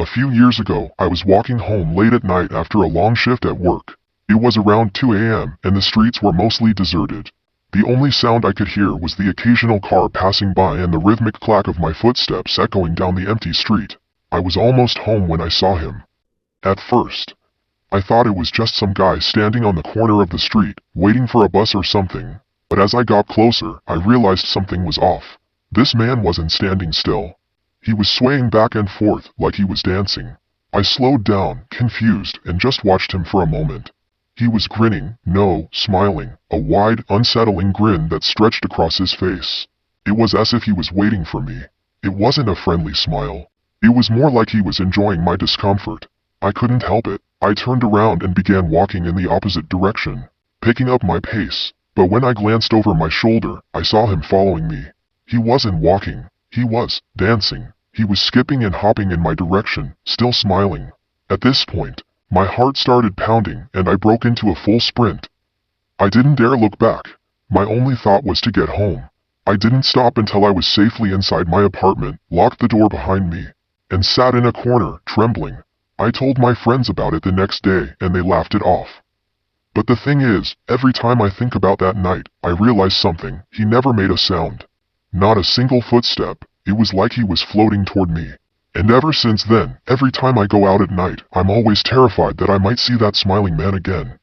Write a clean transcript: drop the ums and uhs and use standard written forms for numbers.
A few years ago, I was walking home late at night after a long shift at work. It was around 2 a.m. and the streets were mostly deserted. The only sound I could hear was the occasional car passing by and the rhythmic clack of my footsteps echoing down the empty street. I was almost home when I saw him. At first, I thought it was just some guy standing on the corner of the street, waiting for a bus or something. But as I got closer, I realized something was off. This man wasn't standing still. He was swaying back and forth like he was dancing. I slowed down, confused, and just watched him for a moment. He was grinning, no, smiling, a wide, unsettling grin that stretched across his face. It was as if he was waiting for me. It wasn't a friendly smile. It was more like he was enjoying my discomfort. I couldn't help it. I turned around and began walking in the opposite direction, picking up my pace. But when I glanced over my shoulder, I saw him following me. He wasn't walking. He was dancing. He was skipping and hopping in my direction, still smiling. At this point, my heart started pounding and I broke into a full sprint. I didn't dare look back. My only thought was to get home. I didn't stop until I was safely inside my apartment, locked the door behind me, and sat in a corner, trembling. I told my friends about it the next day and they laughed it off. But the thing is, every time I think about that night, I realize something. He never made a sound. Not a single footstep. It was like he was floating toward me. And ever since then, every time I go out at night, I'm always terrified that I might see that smiling man again.